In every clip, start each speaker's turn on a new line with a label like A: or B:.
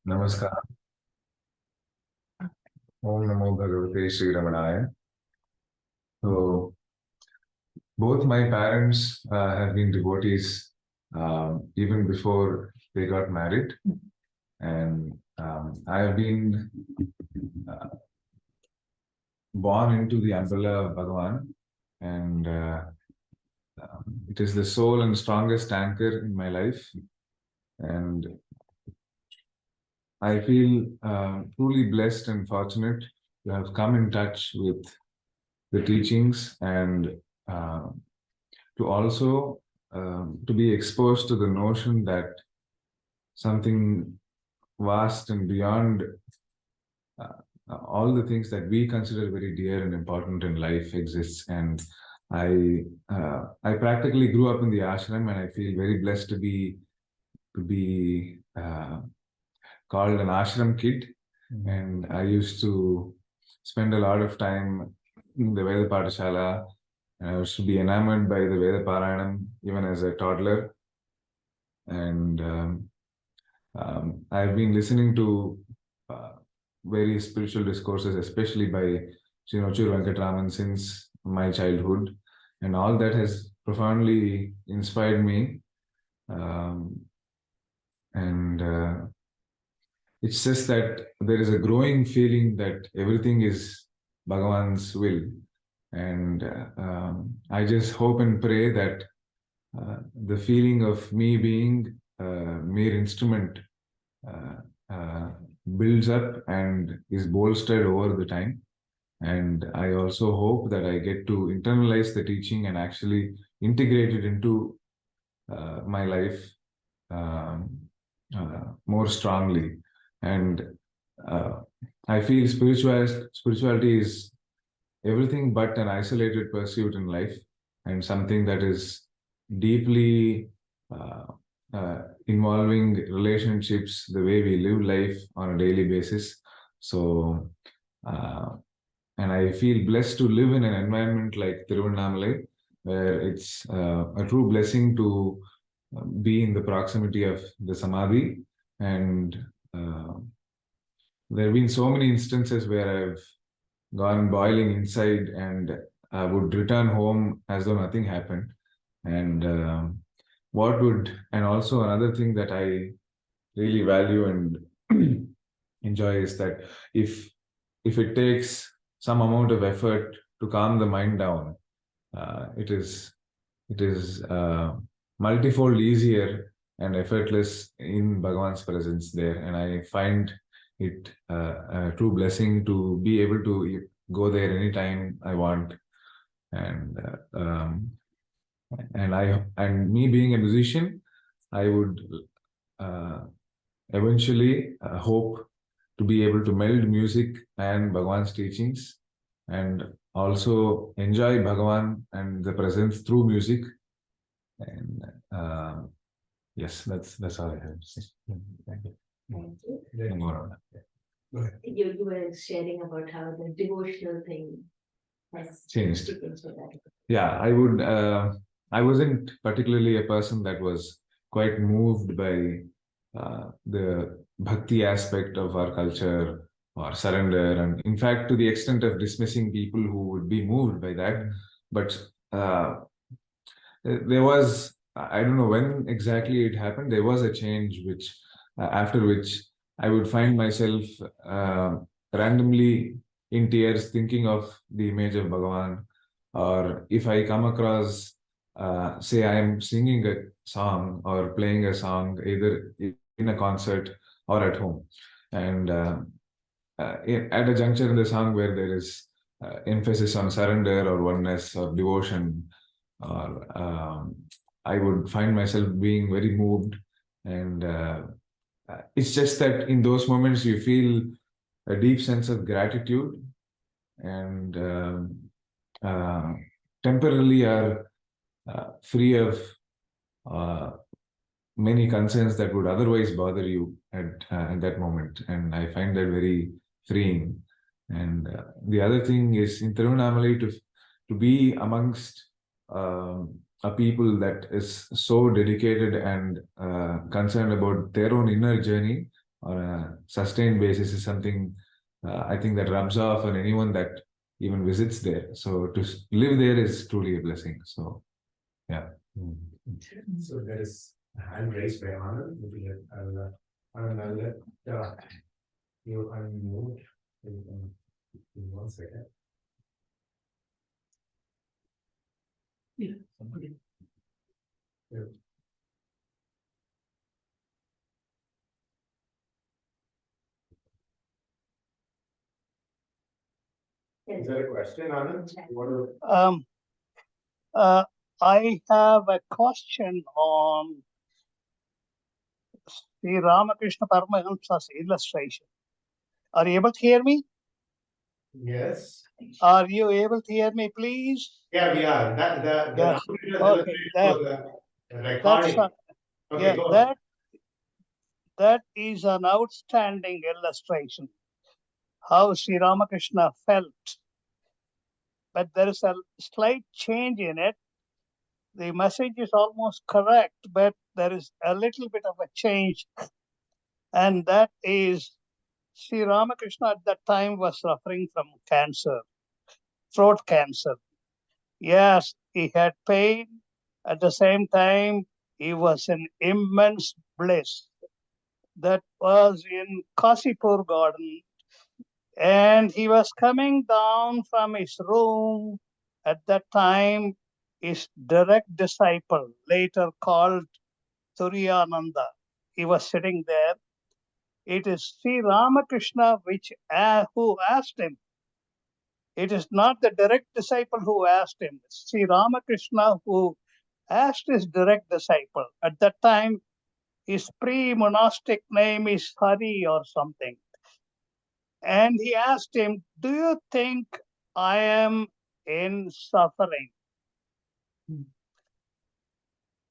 A: Namaskar. Om Namo Bhagavate Sri Ramanaya. So, both my parents have been devotees even before they got married, and I have been uh, born into the umbrella of Bhagavan, and it is the sole and strongest anchor in my life. And I feel truly blessed and fortunate to have come in touch with the teachings and uh, to also to be exposed to the notion that something vast and beyond uh, all the things that we consider very dear and important in life exists. And I practically grew up in the ashram, and I feel very blessed to be called an ashram kid. And I used to spend a lot of time in the Veda Pathashala, and I used to be enamored by the Veda Parayanam even as a toddler. And I've been listening to uh, various spiritual discourses, especially by Sri Nochur Venkatraman since my childhood, and all that has profoundly inspired me. And it's just that there is a growing feeling that everything is Bhagavan's will. And I just hope and pray that the feeling of me being a mere instrument builds up and is bolstered over the time. And I also hope that I get to internalize the teaching and actually integrate it into my life more strongly. And I feel spirituality is everything but an isolated pursuit in life, and something that is deeply involving relationships, the way we live life on a daily basis. So, and I feel blessed to live in an environment like Tiruvannamalai, where it's a true blessing to be in the proximity of the Samadhi. And there have been so many instances where I've gone boiling inside and I would return home as though nothing happened. And and also another thing that I really value and enjoy is that if it takes some amount of effort to calm the mind down, it is multifold easier and effortless in Bhagavan's presence there. And I find it a true blessing to be able to go there anytime I want. And and me being a musician, I would eventually hope to be able to meld music and Bhagavan's teachings, and also enjoy Bhagavan and the presence through music. And yes, that's all I have to say. Thank you.
B: Thank you.
A: No more.
B: You were sharing about how the devotional thing has
A: Changed.
B: taken so that.
A: Yeah, I wasn't particularly a person that was quite moved by the bhakti aspect of our culture or surrender, and in fact, to the extent of dismissing people who would be moved by that. But there was, I don't know when exactly it happened, there was a change which after which I would find myself randomly in tears thinking of the image of Bhagavan. Or if I come across say I am singing a song or playing a song either in a concert or at home, and at a juncture in the song where there is emphasis on surrender or oneness or devotion, or I would find myself being very moved. And it's just that in those moments you feel a deep sense of gratitude, and temporarily are free of many concerns that would otherwise bother you at that moment. And I find that very freeing. And the other thing is in Tiruvannamalai to be amongst a people that is so dedicated and concerned about their own inner journey on a sustained basis is something I think that rubs off on anyone that even visits there. So to live there is truly a blessing. So, yeah.
C: So there is a hand raised by Anand. I'll let you unmute in 1 second. Yeah, somebody. Yeah. Is there a question, Anand?
D: I have a question on Sri Ramakrishna Paramahamsa's illustration. Are you able to hear me?
C: Yes.
D: Are you able to hear me, please?
C: Yeah, we are.
D: Yes. Okay.
C: Recording. Okay,
D: Yeah,
C: go on.
D: that is an outstanding illustration. How Sri Ramakrishna felt. But there is a slight change in it. The message is almost correct, but there is a little bit of a change. And that is Sri Ramakrishna at that time was suffering from cancer, throat cancer. Yes, he had pain. At the same time, he was in immense bliss. That was in Kasipur garden. And he was coming down from his room. At that time, his direct disciple, later called Turiyananda, he was sitting there. It is Sri Ramakrishna who asked him. It is not the direct disciple who asked him. It's Sri Ramakrishna who asked his direct disciple. At that time, his pre-monastic name is Hari or something. And he asked him, do you think I am in suffering?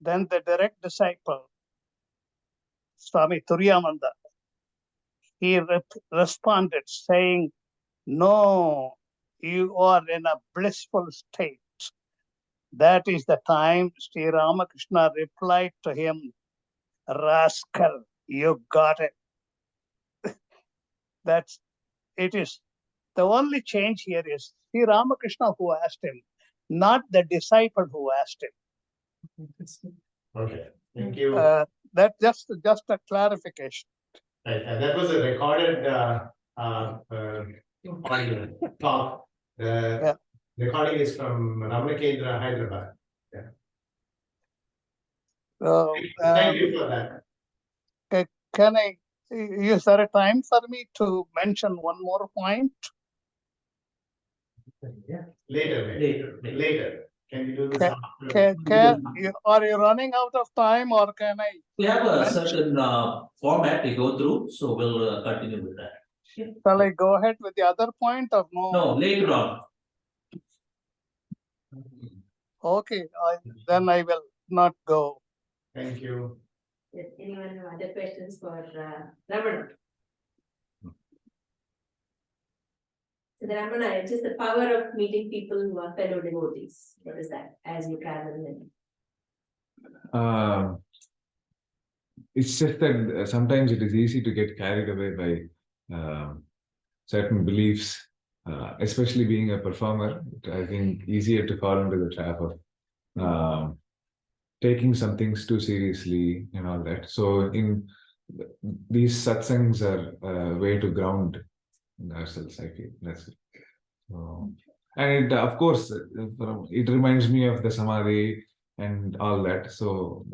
D: Then the direct disciple, Swami Turiyananda, he responded saying, no, you are in a blissful state. That is the time Sri Ramakrishna replied to him, rascal, you got it. It is the only change here is Sri Ramakrishna who asked him, not the disciple who asked him.
C: Okay, thank you.
D: That just a clarification.
C: Right, and that was a recorded audio talk. The recording is from Ramana, Hyderabad. Yeah. Thank you for that.
D: Can I? Is there a time for me to mention one more point?
C: Yeah. Later. Can you do this after?
D: Are you running out of time, or can I?
E: We have a certain format we go through, so we'll continue with that.
D: Shall I go ahead with the other point or no?
E: No, later on.
D: Okay, then I will not go.
C: Thank you.
B: Does anyone have other questions for Ramana? So the Ramana, it's just the power of meeting people who are fellow devotees. What is that as you travel in?
A: It's just that sometimes it is easy to get carried away by certain beliefs, especially being a performer. I think easier to fall into the trap of taking some things too seriously and all that. So in these satsangs are a way to ground ourselves, I feel. That's it. So, and of course, it reminds me of the samadhi and all that. So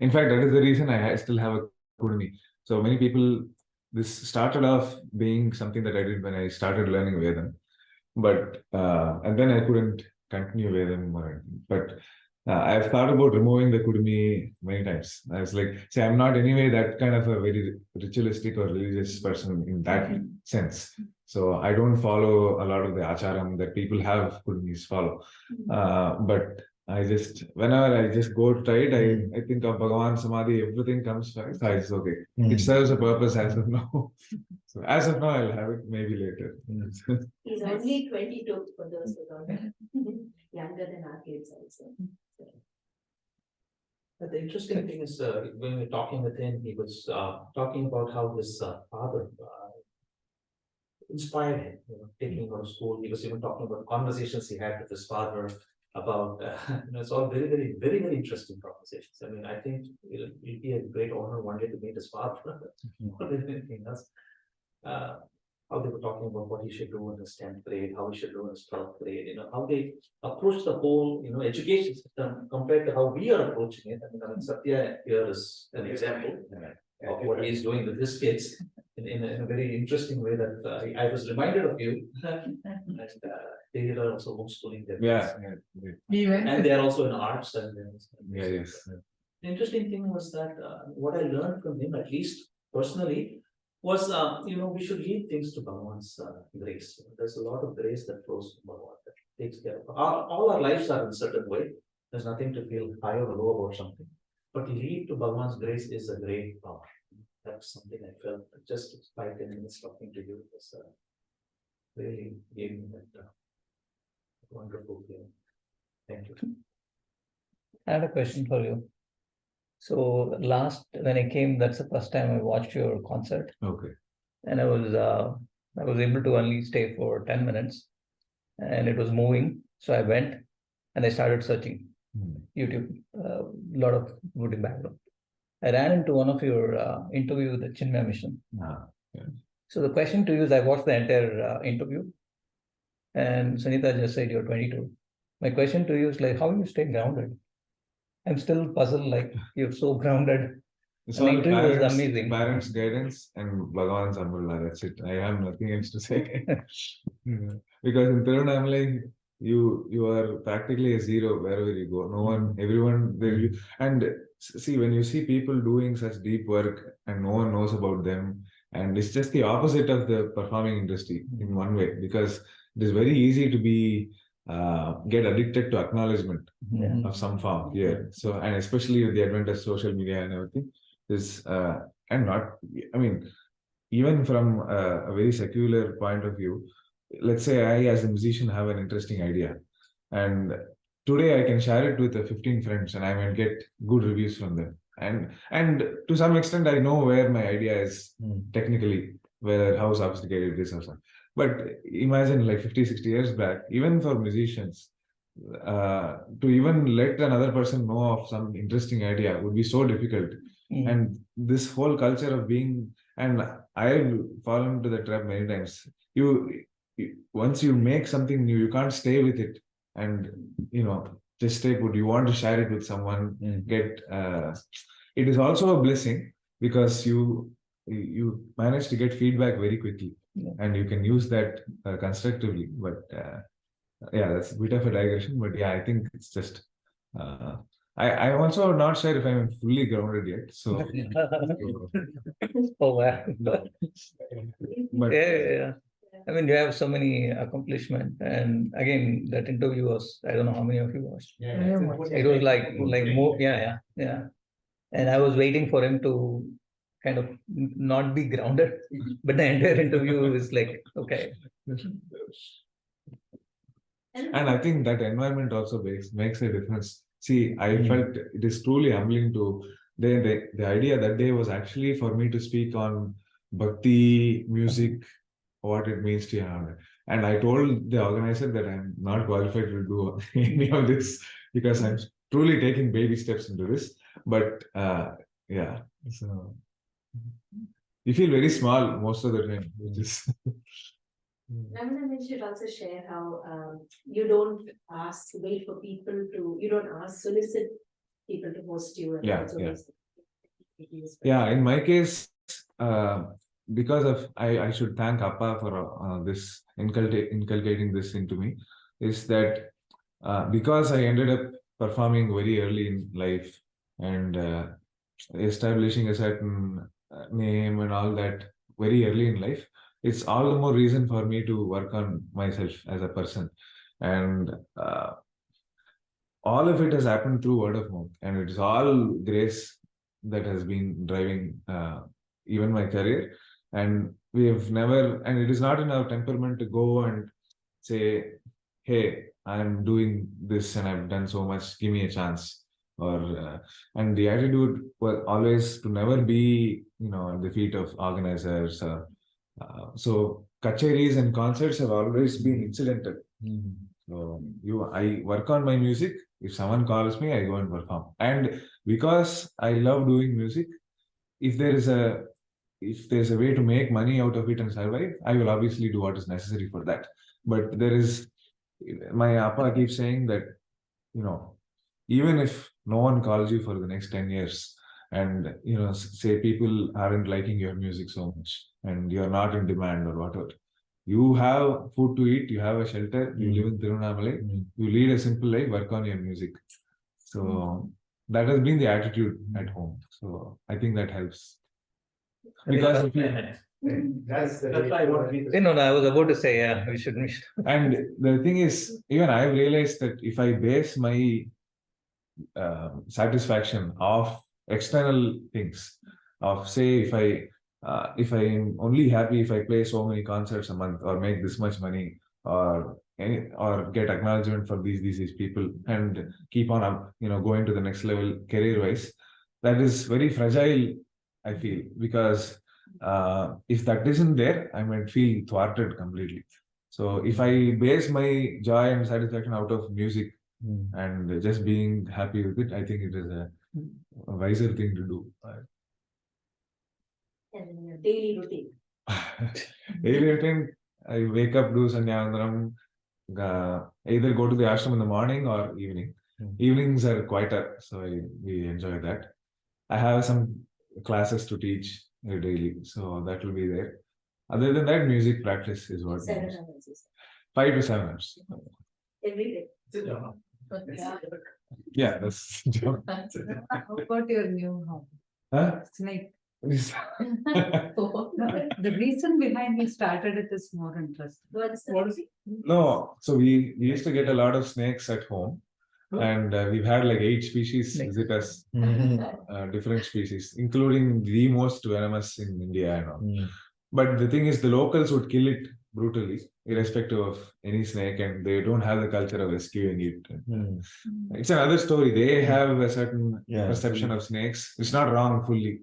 A: in fact, that is the reason I still have a kudumi. So many people, this started off being something that I did when I started learning Vedam, but and then I couldn't continue Vedam more. But I've thought about removing the kudumi many times. I was like, say, I'm not anyway that kind of a very ritualistic or religious person in that sense. So I don't follow a lot of the acharam that people have kudumis follow. But I just, whenever I just go to try it, I think of Bhagavan Samadhi, everything comes first. I just, okay, it serves a purpose as of now. So as of now, I'll have it maybe later.
B: He's only 22 for those who don't know. Younger than our kids also.
E: But the interesting thing is, when we were talking with him, he was talking about how his father inspired him, taking him out of school. He was even talking about conversations he had with his father about, it's all very, very, very, very interesting conversations. I mean, I think it'll be a great honor one day to meet his father more than anything else. How they were talking about what he should do in his 10th grade, how he should do in his 12th grade, how they approach the whole, education system compared to how we are approaching it. I mean, Satya here is an example of what he is doing with his kids in a very interesting way that I was reminded of you. And they are also homeschooling their
A: Yeah,
E: kids.
A: yeah,
E: And they are also in arts and
A: yeah, yes.
E: the interesting thing was that what I learned from him, at least personally, was we should leave things to Bhagavan's grace. There's a lot of grace that flows from Bhagavan that takes care of all our lives are in a certain way. There's nothing to feel high or low about something. But leave to Bhagavan's grace is a great power. That's something I felt just 5-10 minutes talking to you was really gave me that wonderful feeling. Thank you.
F: I had a question for you. So when I came, that's the first time I watched your concert,
A: Okay.
F: and I was able to only stay for 10 minutes, and it was moving. So I went and I started searching YouTube, a lot of good background. I ran into one of your interview with the Chinmaya Mission. So the question to you is, I watched the entire interview, and Sanita just said you're 22. My question to you is like, how you stay grounded? I'm still puzzled, like you're so grounded.
A: It's
F: And
A: all
F: the interview was
A: parents,
F: amazing.
A: parents' guidance and Bhagavan's umbrella. That's it. I have nothing else to say. Because in Tiruvannamalai, you are practically a zero wherever you go. No one, everyone, and see, when you see people doing such deep work and no one knows about them, and it's just the opposite of the performing industry in one way, because it is very easy to be get addicted to acknowledgement of some form here. So, and especially with the advent of social media and everything, this and not, I mean, even from a very secular point of view, let's say I, as a musician, have an interesting idea, and today I can share it with 15 friends, and I might get good reviews from them. And to some extent, I know where my idea is technically, whether how sophisticated it is or something. But imagine like 50-60 years back, even for musicians, to even let another person know of some interesting idea would be so difficult. And this whole culture of being, and I've fallen into the trap many times. Once you make something new, you can't stay with it, and just stay put. You want to share it with someone. It is also a blessing because you manage to get feedback very quickly, and you can use that constructively. But yeah, that's a bit of a digression. But yeah, I think it's just. I'm also not sure if I'm fully grounded yet. So.
F: Oh wow!
A: But
F: Yeah. I mean, you have so many accomplishments, and again, that interview was, I don't know how many of you watched. It was like more, yeah. And I was waiting for him to kind of not be grounded, but the entire interview is like, okay.
A: And I think that environment also makes a difference. See, I felt it is truly humbling to the idea that day was actually for me to speak on bhakti music, what it means to you. And I told the organizer that I'm not qualified to do any of this because I'm truly taking baby steps into this. But yeah, so you feel very small most of the time, which is.
B: Ramana, you should also share how you don't wait for people to, you don't solicit people to host you. And
A: Yeah, in my case, because of, I should thank Appa for this inculcating this into me, is that because I ended up performing very early in life and establishing a certain name and all that very early in life, it's all the more reason for me to work on myself as a person. And all of it has happened through word of mouth, and it is all grace that has been driving even my career. And we have never, and it is not in our temperament to go and say, hey, I'm doing this and I've done so much, give me a chance. and the attitude was always to never be, at the feet of organizers. So kacheris and concerts have always been incidental. So I work on my music. If someone calls me, I go and perform. And because I love doing music, if there's a way to make money out of it and survive, I will obviously do what is necessary for that. But my appa keeps saying that, even if no one calls you for the next 10 years, and say people aren't liking your music so much, and you're not in demand or whatever, you have food to eat, you have a shelter, you live in Tiruvannamalai, you lead a simple life, work on your music. So that has been the attitude at home. So I think that helps. Because if
C: That's
E: why I want to be.
F: No, I was about to say, yeah, we should.
A: And the thing is, even I've realized that if I base my satisfaction of external things, of say if I'm only happy if I play so many concerts a month or make this much money or get acknowledgement for these people and keep on up, going to the next level career wise, that is very fragile, I feel, because if that isn't there, I might feel thwarted completely. So if I base my joy and satisfaction out of music and just being happy with it, I think it is a wiser thing to do.
B: And your daily routine.
A: Daily routine, I wake up, do Sandhyavandanam, either go to the ashram in the morning or evening. Evenings are quieter, so we enjoy that. I have some classes to teach daily, so that will be there. Other than that, music practice is what.
B: 7 hours.
A: 5 to 7 hours.
B: Every day.
A: Yeah, that's job.
G: How about your new hobby?
A: Huh?
G: Snake. The reason behind we started it is more interesting.
B: What is it?
A: No, so we used to get a lot of snakes at home, and we've had like 8 species visit us, different species, including the most venomous in India and all. But the thing is, the locals would kill it brutally, irrespective of any snake, and they don't have the culture of rescuing it. It's another story. They have a certain perception of snakes. It's not wrong fully.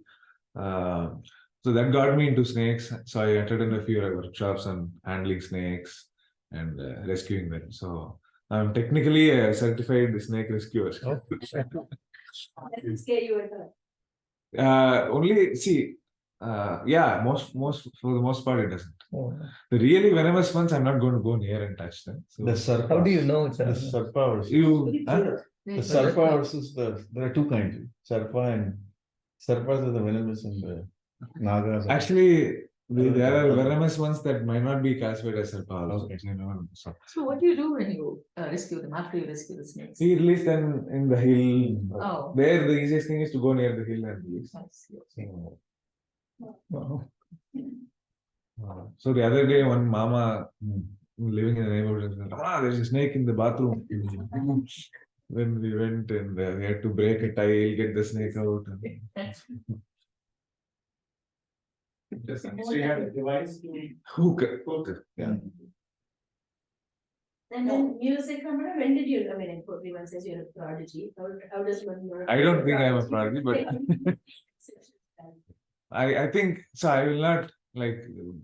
A: So that got me into snakes. So I attended a few workshops on handling snakes and rescuing them. So I'm technically a certified snake rescuer.
B: Doesn't scare you at all.
A: Only see, most for the most part it doesn't. The really venomous ones, I'm not going to go near and touch them. So
H: The sarpa.
F: How do you know it's
H: The
F: a
H: sarpa versus the sarpa versus there are two kinds. Sarpa and sarpas are the venomous and the nagas.
A: actually there are venomous ones that might not be classified as sarpa also,
H: Okay.
A: so
G: So what do you do when you rescue them, after you rescue the snakes?
A: we release them in the hill.
G: Oh.
A: There the easiest thing is to go near the hill and release.
G: I see.
A: So the other day, one mama living in the neighborhood said, "Ramana, there's a snake in the bathroom." When we went and we had to break a tile, get the snake out.
C: So you have a device to
A: Hook.
C: Yeah.
B: And then music, Ramana, when did you, everyone says you're a prodigy. How does one know?
A: I don't think I'm a prodigy, but I think so. I will not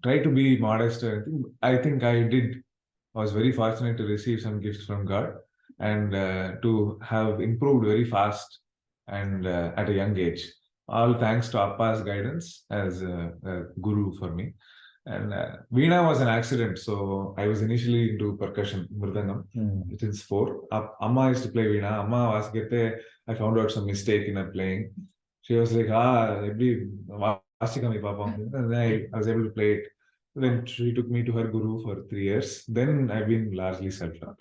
A: try to be modest or anything. I think I was very fortunate to receive some gifts from God and to have improved very fast and at a young age. All thanks to Appa's guidance as a guru for me. And Veena was an accident. So I was initially into percussion, Mridangam, since 4. Amma used to play Veena. Amma was I found out some mistake in her playing. She was like, every and then I was able to play it. Then she took me to her guru for 3 years. Then I've been largely self-taught.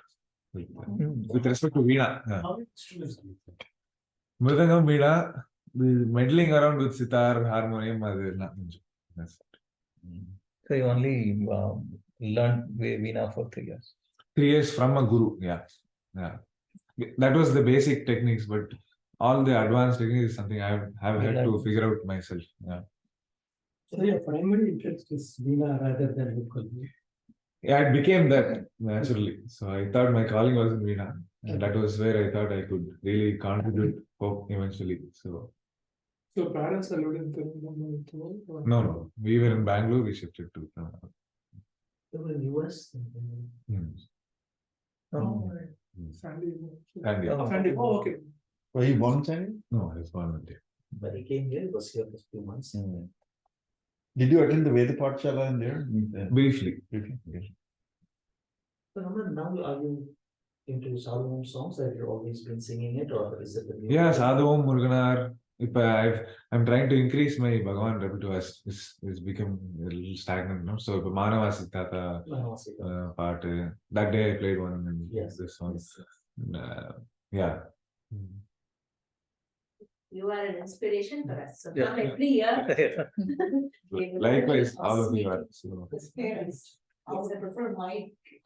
A: With respect to Veena.
C: how many instruments do you think?
A: Mridangam, Veena, the meddling around with sitar, harmonium, that's it.
F: So you only learned Veena for 3 years.
A: 3 years from a guru, yeah. That was the basic techniques, but all the advanced techniques is something I have had to figure out myself. Yeah.
I: So your primary interest is Veena rather than Ukulele.
A: Yeah, it became that naturally. So I thought my calling was in Veena. And that was where I thought I could really contribute hope eventually. So
I: So parents are living in Tiruvannamalai too, or-
A: no, we were in Bangalore, we shifted to
E: They were in US.
F: Oh,
I: Sandy.
A: and yeah.
I: Sandy, oh, okay.
H: Were you born in Chennai?
A: No, I was born in India.
E: But he came here, he was here for a few months.
H: Did you attend the Veda Pathshala in there?
A: Briefly.
H: Okay.
E: So Ramana, now are you into Sadhu Om songs? Have you always been singing it, or is it the new?
A: Yeah, Sadhu Om Muruganar. If I'm trying to increase my Bhagavan repertoire, it's become a little stagnant, no? So, Manava Siddhata part, that day I played one, and
E: Yes.
A: this one.
E: Yes.
A: Yeah.
B: You are an inspiration for us. So
F: Yeah.
B: come every year. we will
A: Likewise,
B: only
A: all of
B: meet
A: you are. So.
J: His parents, I would prefer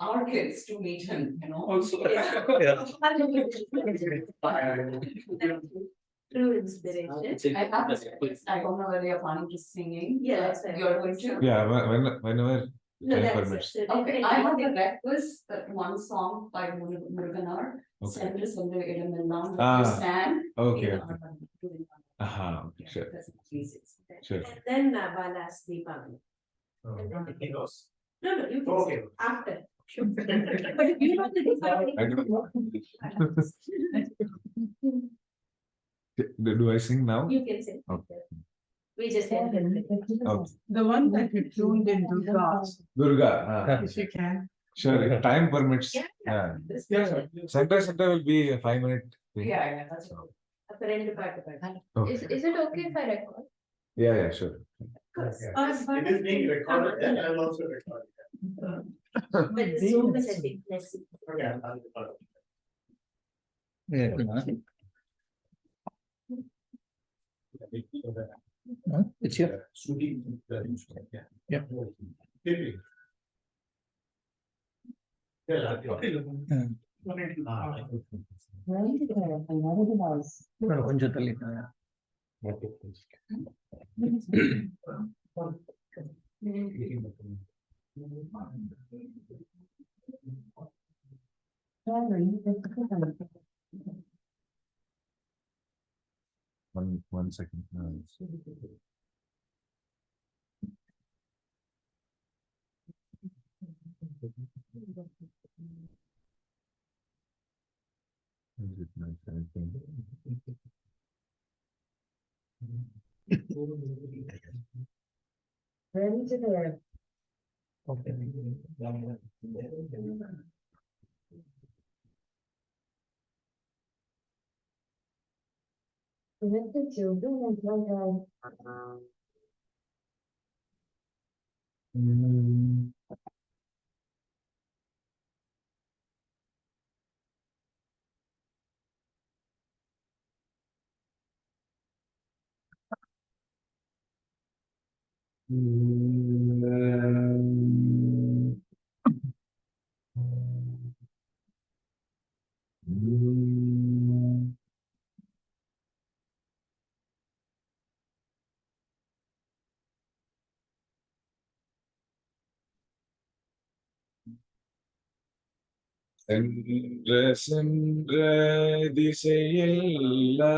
J: our kids to meet him, you know.
I: Also.
F: Yeah.
B: True inspiration.
J: I have this, I don't know whether you're planning to singing.
B: Yeah, that's right.
J: You're going to.
A: Yeah, whenever
B: No,
A: time
B: that's it.
A: permits.
B: So
J: Okay, I have the request that one song by Muruganar,
A: Okay.
J: Sendra Sendra Idamillam,
A: Ah,
J: that you sang.
A: Okay.
J: in
A: Okay.
J: our-
A: Aha,
J: Yeah,
A: sure.
J: that's amazing.
A: Sure.
B: And then Bala's Deepavali.
E: He knows.
B: No, you can
E: Okay.
B: say after. But if you know the Deepavali.
A: I don't know. Do I sing now?
B: You can say.
A: Okay.
B: We just ended.
A: Okay.
G: The one that you tuned in Durga.
A: Durga.
G: If you can.
A: Sure, if time permits.
B: Yeah.
A: Yeah.
B: This
I: Yeah,
B: person.
I: yeah.
A: Center will be a 5-minute thing.
J: Yeah, that's.
B: A friend part.
A: Okay.
B: Is it okay if I record?
A: Yeah, sure.
B: Course.
C: It is being recorded, and I will also record it.
B: But the Zoom is, I think, messy.
C: Okay, I'll record it.
F: Yeah. Huh? It's here. Yeah.
C: Maybe.
F: కొంచెం తల్లి
A: One second. Is it my anything? சென்ற சென்ற திசையெல்லாம்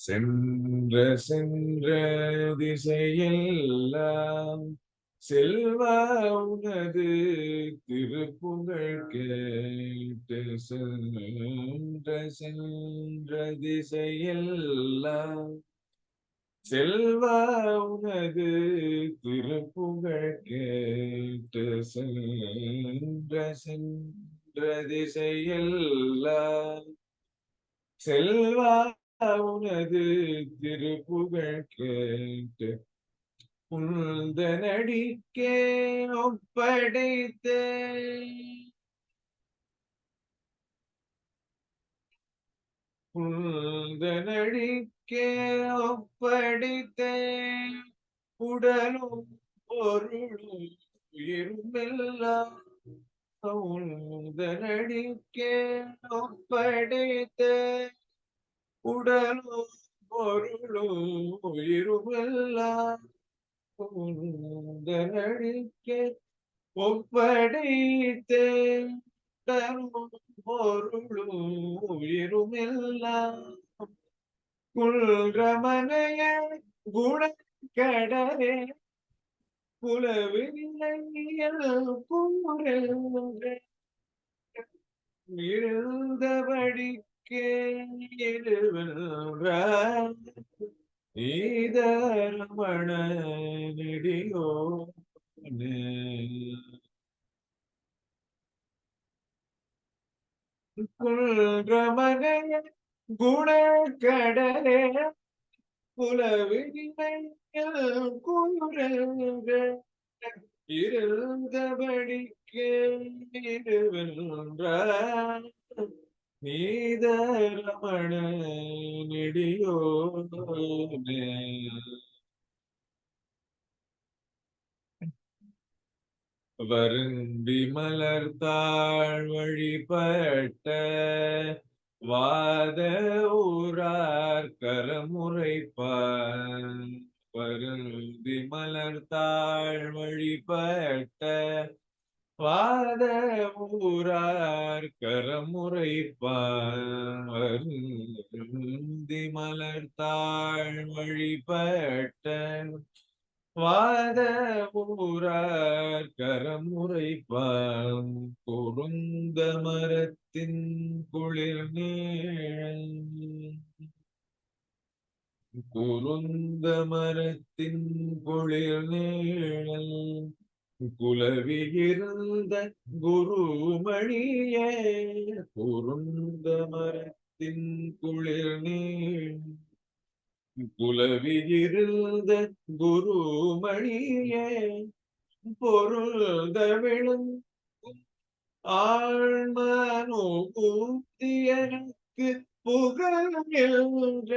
A: சென்ற சென்ற திசையெல்லாம் செல்வா உனது திருப்புகழ் கேட்டு சென்ற சென்ற திசையெல்லாம் செல்வா உனது திருப்புகழ் கேட்டு சென்ற சென்ற திசையெல்லாம் செல்வா உனது திருப்புகழ் கேட்டு உந்தனடிக்கே ஒப்படைத்தேன் உந்தனடிக்கே ஒப்படைத்தேன் உடலும் பொருளும் உயிருமெல்லாம் உந்தனடிக்கே ஒப்படைத்தேன் உடலும் பொருளும் உயிருமெல்லாம் உந்தனடிக்கே
H: ஒப்படைத்தேன் தரும் பொருளும் உயிருமெல்லாம் குல்ரமனைய குணக்கடலே புலவு நிலையில் கூறுங்க இருந்தபடிக்கே இருவென்றார் ஈதரமண நெடியோ குல்ரமனைய குணக்கடலே புலவினையில் கூறுங்க இருந்தபடிக்கே இருவென்றார் நீதரமண நெடியோனே வருந்தி மலர்த்தாள் வழிபட்ட வாத ஊரார் கரமுறைப்பார் வருந்தி மலர்த்தாள் வழிபட்ட வாத ஊரார் கரமுறைப்பார் வருந்தி மலர்த்தாள் வழிபட்ட வாத ஊரார் கரமுறைப்பாம் பொருந்த மரத்தின் குளிர் நீழல் குருந்த மரத்தின் குளிர் நீழல் குலவியிருந்த குருமணியே குருந்த மரத்தின் குளிர் நீழல் குலவியிருந்த குருமணியே பொருள்தவிழும் ஆழ்மனோபூத்தி எனக்கு புகழ்கின்ற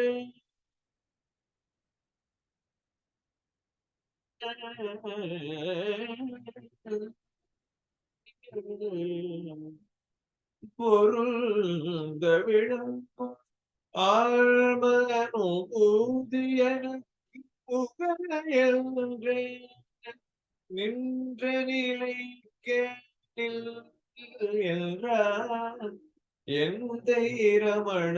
H: பொருள்தவிழும் ஆழ்மனோபூதி எனக்கு புகழ்கின்ற நின்ற நிலை கேட்டில் என்றான் எந்த இரமண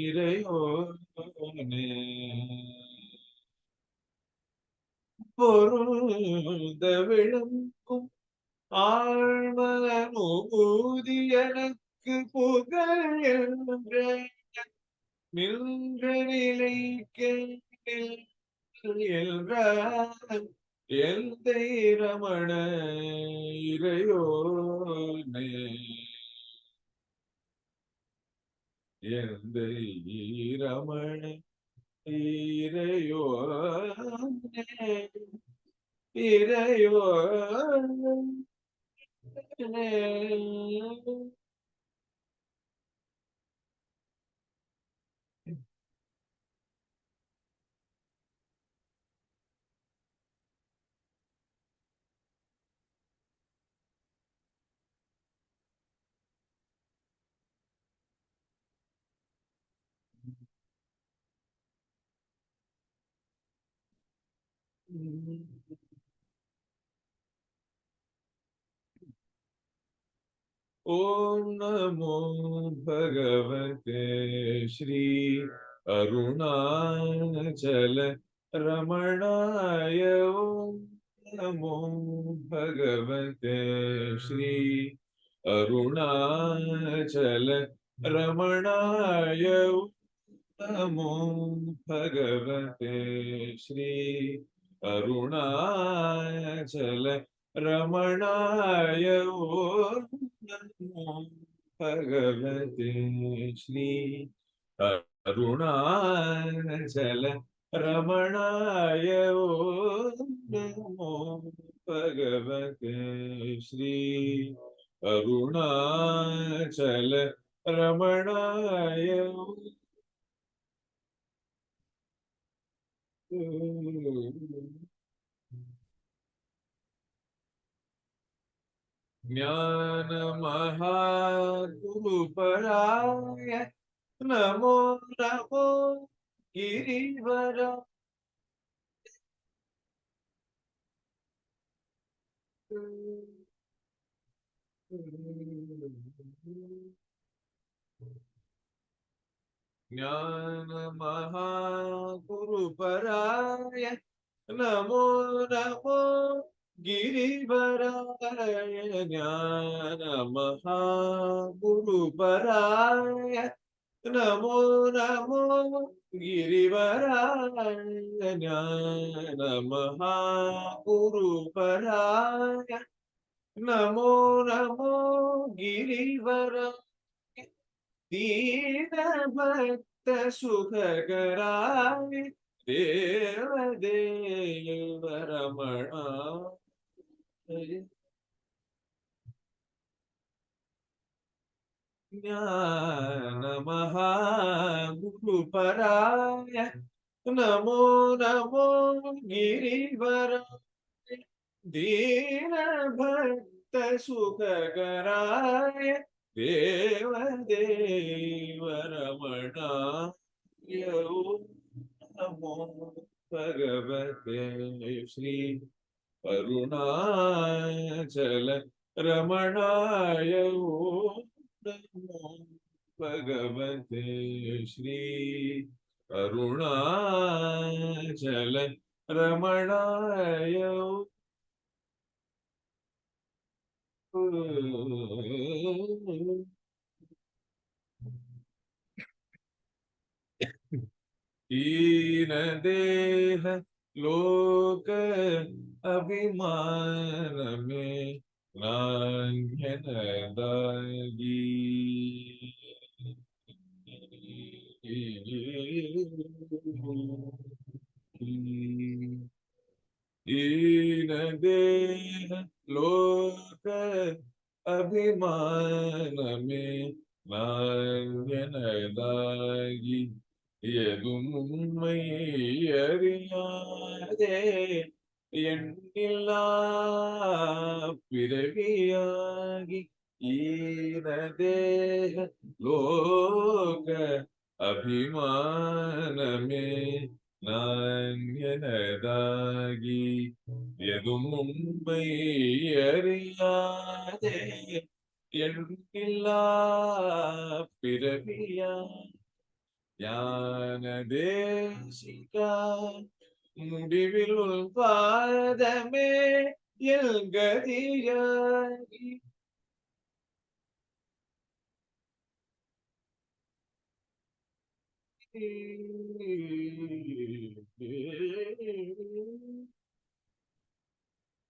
H: இறையோனே பொருந்த விளங்கும் ஆழ்மனோபூதி எனக்கு புகழ் என்ற நின்ற நிலை கேட்டில் என்றான் எந்த ரமண இறையோனே எந்த ரமண இறையோனே இறையோனே ओम नमो भगवते श्री अरुणाचल रमणाय ओम नमो भगवते श्री अरुणाचल रमणाय नमो भगवते श्री अरुणाचल रमणाय नमो भगवते श्री अरुणाचल रमणाय नमो भगवते श्री अरुणाचल रमणाय ज्ञान महागुरुपराय नमो नमो गिरिवर
A: ज्ञान महागुरुपराय नमो नमो गिरिवराय ज्ञान महागुरुपराय नमो नमो गिरिवराय ज्ञान महागुरुपराय नमो नमो गिरिवराय दीनभक्त सुखकराय देव देव रमणा ज्ञान महागुरुपराय नमो नमो गिरिवराय दीनभक्त सुखकराय देव देव रमणाय नमो भगवते श्री अरुणाचल रमणाय नमो भगवते श्री अरुणाचल रमणाय हीन देह लोक अभिमान में नान्यन दागी हीन देह लोक अभिमान में नान्यन दागी எதுமை அறியாதே எண்ணில்லா பிறவியாகி ஈனதேக லோக அபிமானமே நான் எனதாகி எதும் உண்மை அறியாதே எண்ணில்லா பிறவியாகி ஞான தேசிகா முடிவில் உள் பாதமே எல்கதியாகி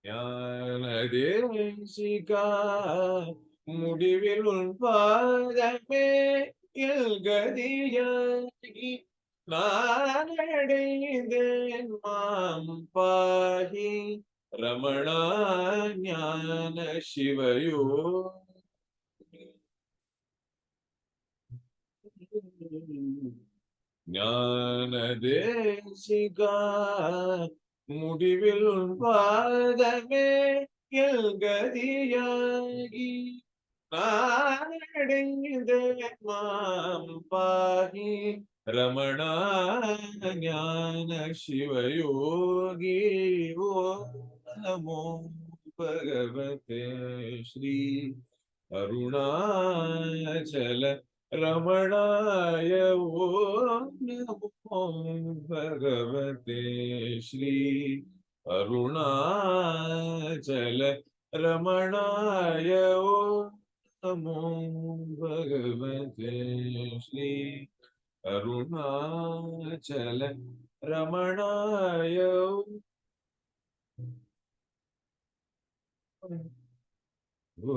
A: ஞான தேசிகா முடிவில் உள் பாதமே எல்கதியாகி நான் அடைந்தேன் மாம் பாகி ரமணா ஞான சிவயோ ஞான தேசிகா முடிவில் உன் பாதமே எல்கதியாகி நான் அடைந்தேன் மாம் பாகி ரமணா ஞான சிவயோகி ஓ நமோ பகவதே ஸ்ரீ அருணாச்சல ரமணாய ஓ நமோ பகவதே ஸ்ரீ அருணாச்சல ரமணாய ஓ நமோ பகவதே ஸ்ரீ அருணாச்சல ரமணாய ஓ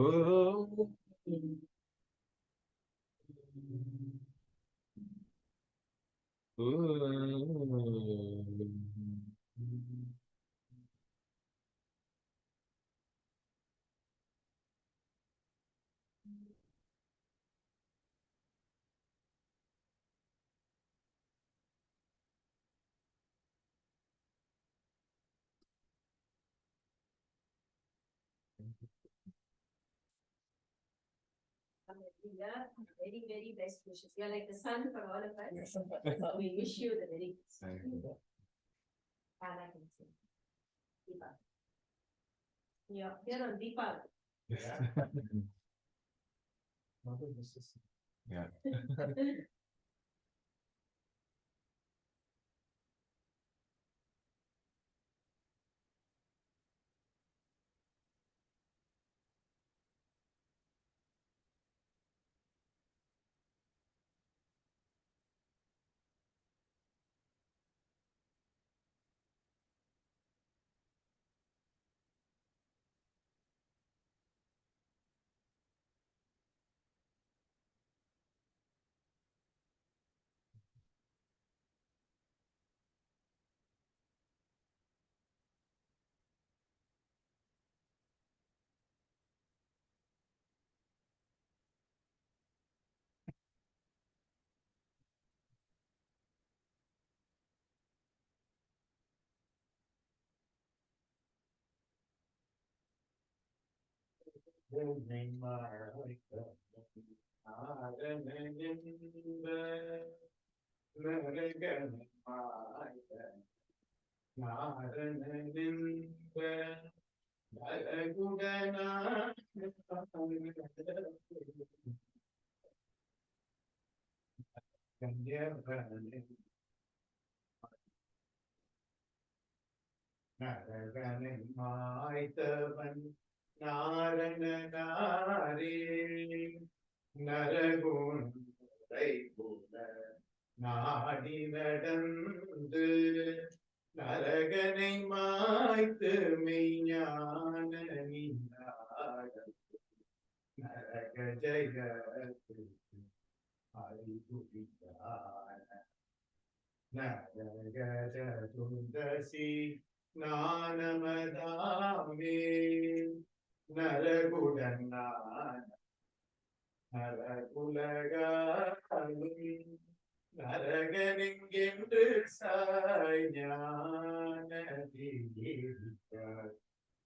B: Very, very best wishes. You're like the sun for all of us. We wish you the very best. Bala can sing. Deepavali. Yeah, here on Deepavali.
A: Yeah.
C: நரகனை மாய்த்தவன் நாரணனாரே நரகுணரை போல நாடி நடந்து நரகனை மாய்த்து மெய்ஞான நரக ஜெயத்து அறிவுரித்தான நரக சதுர்தசி ஞானமதாமே நரகுடன் நரகுலகாலும் நரகனெங்கென்று சாய் ஞான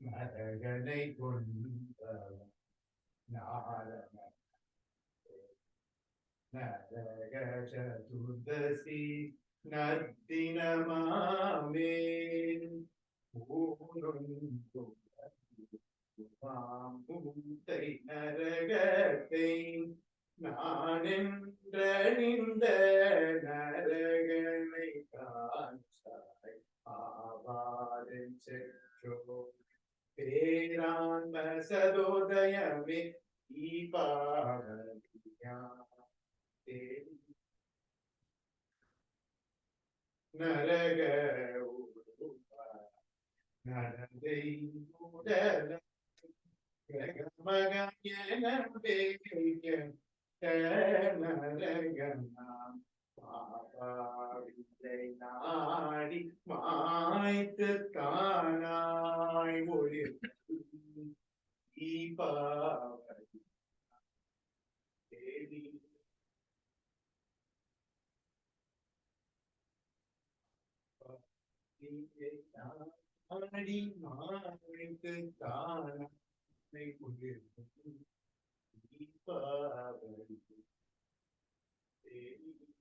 C: நரகனை கொண்ட நாரண நரக சதுர்தசி நத்தினமாமே பூத்தை நரகத்தை நானென்ற நின்ற நரகனை காண்பாய் ஆவாரின் செற்றோ பேரான்ம சதோதயமே ஈபாவலியா நரக நடந்தை உடல மகனம் நரகனாம் பாபாவில்லை நாடி மாய்த்து தானாய் ஒளி தீபாவளி தேவி நாடி மாய்த்து தானாய் ஒளி தீபாவளி தேவி